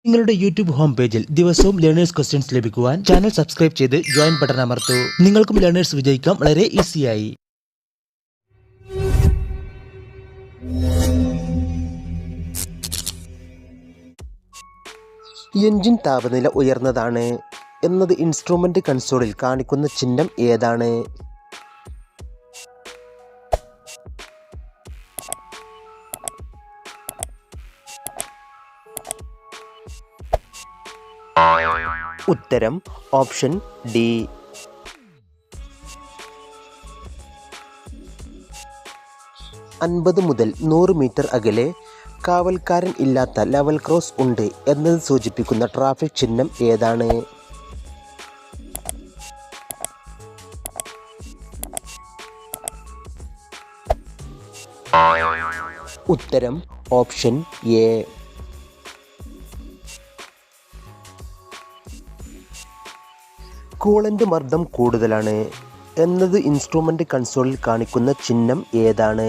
നിങ്ങളുടെ YouTube home പേജിൽ ദിവസവും ലേണേഴ്സ് ക്വസ്റ്റ്യൻസ് ലഭിക്കുവാൻ ചാനൽ സബ്സ്ക്രൈബ് ചെയ്ത് ജോയിൻ ബട്ടൺ അമർത്തൂ. നിങ്ങൾക്കും ലേണേഴ്സ് വിജയിക്കാം വളരെ ഈസിയായി. എഞ്ചിൻ താപനില ഉയർന്നതാണ് എന്നത് ഇൻസ്ട്രുമെന്റ് കൺസോളിൽ കാണിക്കുന്ന ചിഹ്നം ഏതാണ്? ഉത്തരം ഓപ്ഷൻ ഡി. അൻപത് മുതൽ 100 മീറ്റർ അകലെ കാവൽക്കാരൻ ഇല്ലാത്ത ലെവൽ ക്രോസ് ഉണ്ട് എന്നത് സൂചിപ്പിക്കുന്ന ട്രാഫിക് ചിഹ്നം ഏതാണ്? ഉത്തരം ഓപ്ഷൻ എ. കൂളന്റ് മർദ്ദം കൂടുതലാണ് എന്നത് ഇൻസ്ട്രുമെന്റ് കൺസോളിൽ കാണിക്കുന്ന ചിഹ്നം ഏതാണ്?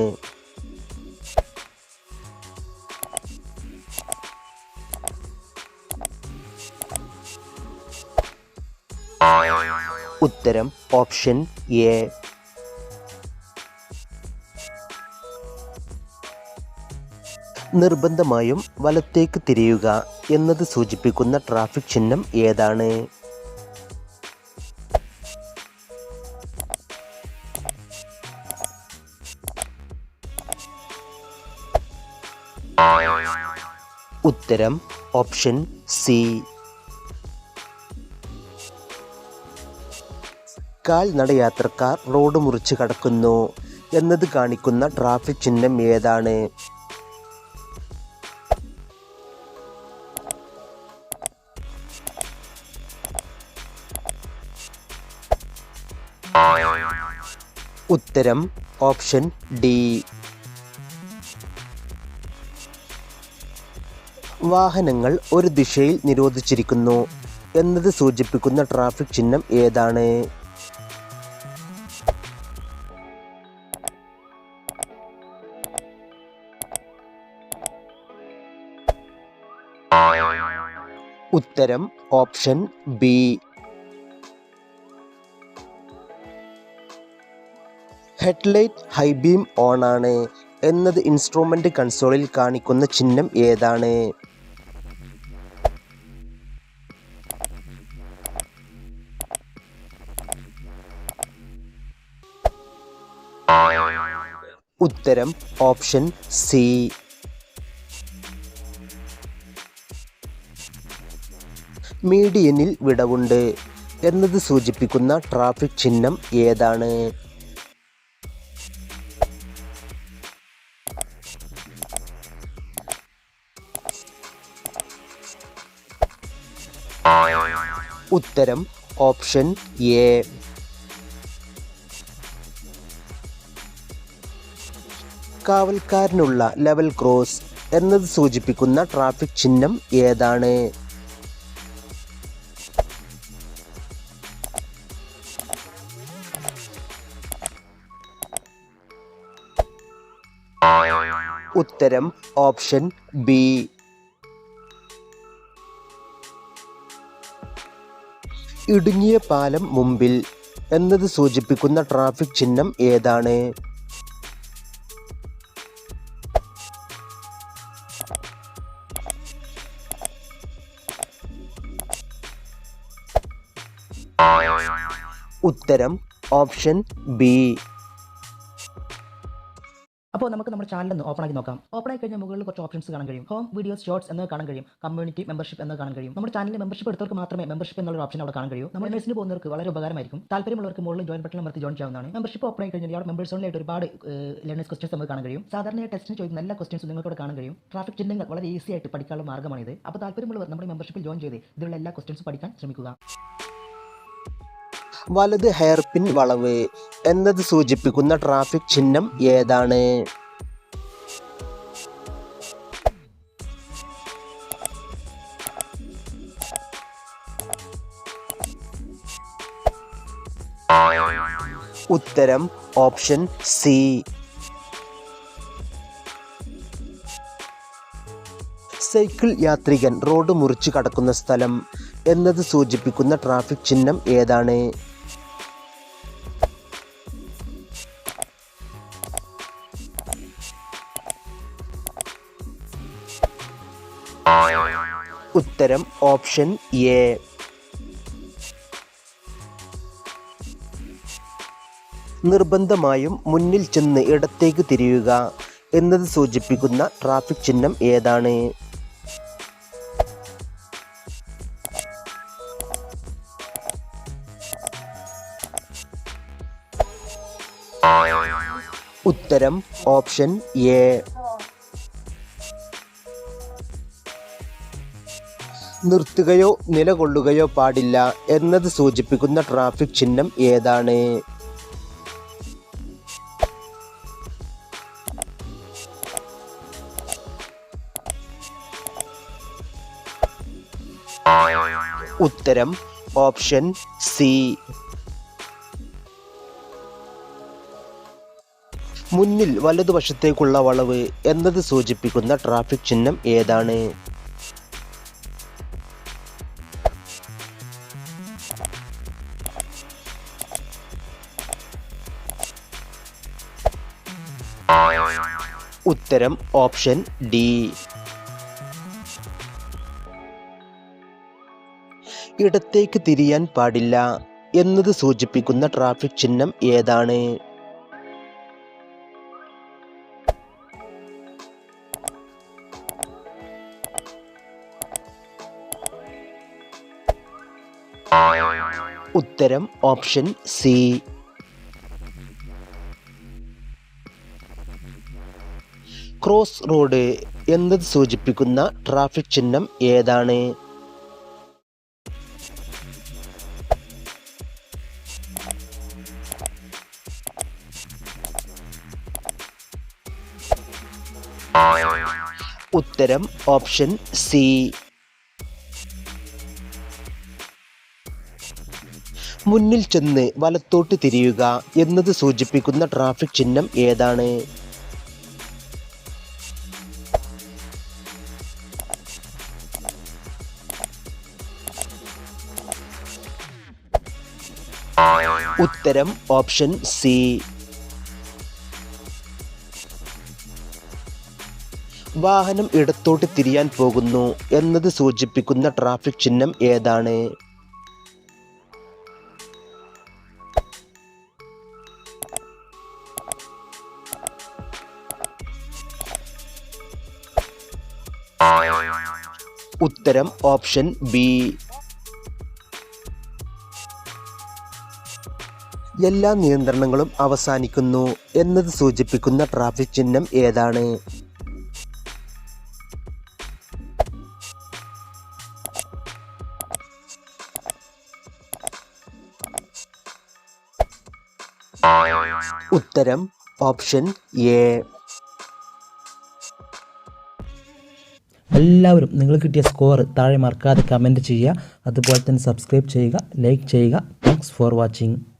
ഉത്തരം ഓപ്ഷൻ എ. നിർബന്ധമായും വലത്തേക്ക് തിരിയുക എന്നത് സൂചിപ്പിക്കുന്ന ട്രാഫിക് ചിഹ്നം ഏതാണ്? ഉത്തരം ഓപ്ഷൻ സി. കാൽനടയാത്രക്കാർ റോഡ് മുറിച്ച് കടക്കുന്നു എന്നത് കാണിക്കുന്ന ട്രാഫിക് ചിഹ്നം ഏതാണ്? ഉത്തരം ഓപ്ഷൻ ഡി. വാഹനങ്ങൾ ഒരു ദിശയിൽ നിരോധിച്ചിരിക്കുന്നു എന്നത് സൂചിപ്പിക്കുന്ന ട്രാഫിക് ചിഹ്നം ഏതാണ്? ഉത്തരം option B. Headlight high beam on ആണ് എന്നത് ഇൻസ്ട്രുമെന്റ് കൺസോളിൽ കാണിക്കുന്ന ചിഹ്നം ഏതാണ്? ഉത്തരം ഓപ്ഷൻ സി. മീഡിയനിൽ വിടവുണ്ട് എന്നത് സൂചിപ്പിക്കുന്ന ട്രാഫിക് ചിഹ്നം ഏതാണ്? ഉത്തരം ഓപ്ഷൻ എ. കാവൽക്കാരനുള്ള ലെവൽ ക്രോസ് എന്നത് സൂചിപ്പിക്കുന്ന ട്രാഫിക് ചിഹ്നം ഏതാണ്? ഉത്തരം ഓപ്ഷൻ ബി. ഇടുങ്ങിയ പാലം മുമ്പിൽ എന്നത് സൂചിപ്പിക്കുന്ന ട്രാഫിക് ചിഹ്നം ഏതാണ്? ഉത്തരം ഓപ്ഷൻ ബി. അപ്പോൾ നമുക്ക് നമ്മുടെ ചാനൽ ഒന്ന് ഓപ്പൺ ആക്കി നോക്കാം. ഓപ്പൺ ആയി കഴിഞ്ഞാൽ മുകളിൽ കുറച്ച് ഓപ്ഷൻസ് കാണാൻ കഴിയും. ഹോം, വീഡിയോസ്, ഷോർട്സ് എന്ന് കാണാൻ കഴിയും. കമ്മ്യൂണിറ്റി മെമ്പർഷിപ്പ് എന്ന് കാണാൻ കഴിയും. നമ്മുടെ ചാനലിൽ മെമ്പർഷിപ്പ് എടുത്തവർക്ക് മാത്രമേ മെമ്പർഷിപ്പ് എന്നുള്ള ഓപ്ഷൻ അവിടെ കാണാൻ കഴിയൂ. നമ്മൾ മെമ്പേഴ്സിന് പോകുന്നവർക്ക് വളരെ ഉപകാരമായിരിക്കും. താല്പര്യമുള്ളവർക്ക് മുകളിൽ ജോയിൻ ബട്ടൺ അമർത്തി ജോയിൻ ചെയ്യാവുന്നതാണ്. മെമ്പർഷിപ്പ് ഓപ്പൺ ആയി കഴിഞ്ഞാൽ അവിടെ മെമ്പേഴ്സ് ഓൺലി ആയിട്ട് ഒരുപാട് ലേണേഴ്സ് ക്വസ്റ്റൻസ് നമുക്ക് കാണാൻ കഴിയും. സാധാരണ ടെസ്റ്റിന് ചോദിക്കുന്ന എല്ലാ ക്വസ്റ്റൻസും നിങ്ങൾക്ക് കാണാൻ കഴിയും. ട്രാഫിക് ചിഹ്നങ്ങൾ വളരെ ഈസി ആയിട്ട് പഠിക്കാനുള്ള മാർഗ്ഗമാണിത്. അപ്പോൾ താല്പര്യമുള്ളവർ നമ്മുടെ മെമ്പർഷിപ്പിൽ ജോയിൻ ചെയ്ത് ഇതിലുള്ള എല്ലാ ക്വസ്റ്റൻസും പഠിക്കാൻ ശ്രമിക്കുക. വലത് ഹെയർപിൻ വളവ് എന്നത് സൂചിപ്പിക്കുന്ന ട്രാഫിക് ചിഹ്നം ഏതാണ്? ഉത്തരം ഓപ്ഷൻ സി. സൈക്കിൾ യാത്രികൻ റോഡ് മുറിച്ച് കടക്കുന്ന സ്ഥലം എന്നത് സൂചിപ്പിക്കുന്ന ട്രാഫിക് ചിഹ്നം ഏതാണ്? ഉത്തരം ഓപ്ഷൻ എ. നിർബന്ധമായും മുന്നിൽ ചെന്ന് ഇടത്തേക്ക് തിരിയുക എന്നത് സൂചിപ്പിക്കുന്ന ട്രാഫിക് ചിഹ്നം ഏതാണ്? ഉത്തരം ഓപ്ഷൻ എ. നിർത്തുകയോ നിലകൊള്ളുകയോ പാടില്ല എന്നത് സൂചിപ്പിക്കുന്ന ട്രാഫിക് ചിഹ്നം ഏതാണ്? ഉത്തരം ഓപ്ഷൻ സി. മുന്നിൽ വലതുവശത്തേക്കുള്ള വളവ് എന്നത് സൂചിപ്പിക്കുന്ന ട്രാഫിക് ചിഹ്നം ഏതാണ്? ഉത്തരം ഓപ്ഷൻ ഡി. ഇടത്തേക്ക് തിരിയാൻ പാടില്ല എന്നത് സൂചിപ്പിക്കുന്ന ട്രാഫിക് ചിഹ്നം ഏതാണ്? ഉത്തരം ഓപ്ഷൻ സി. ക്രോസ് റോഡ് എന്നത് സൂചിപ്പിക്കുന്ന ട്രാഫിക് ചിഹ്നം ഏതാണ്? ഉത്തരം ഓപ്ഷൻ സി. മുന്നിൽ ചെന്ന് വലത്തോട്ട് തിരിയുക എന്നത് സൂചിപ്പിക്കുന്ന ട്രാഫിക് ചിഹ്നം ഏതാണ്? ഉത്തരം ഓപ്ഷൻ സി. വാഹനം ഇടത്തോട്ട് തിരിയാൻ പോകുന്നു എന്നത് സൂചിപ്പിക്കുന്ന ട്രാഫിക് ചിഹ്നം ഏതാണ്? ഉത്തരം ഓപ്ഷൻ ബി. എല്ലാ നിയന്ത്രണങ്ങളും അവസാനിക്കുന്നു എന്നത് സൂചിപ്പിക്കുന്ന ട്രാഫിക് ചിഹ്നം ഏതാണ്? ഉത്തരം ഓപ്ഷൻ എ. എല്ലാവരും നിങ്ങൾ കിട്ടിയ സ്കോർ താഴെ മറക്കാതെ കമൻറ്റ് ചെയ്യുക. അതുപോലെ തന്നെ സബ്സ്ക്രൈബ് ചെയ്യുക, ലൈക്ക് ചെയ്യുക. Thanks for watching.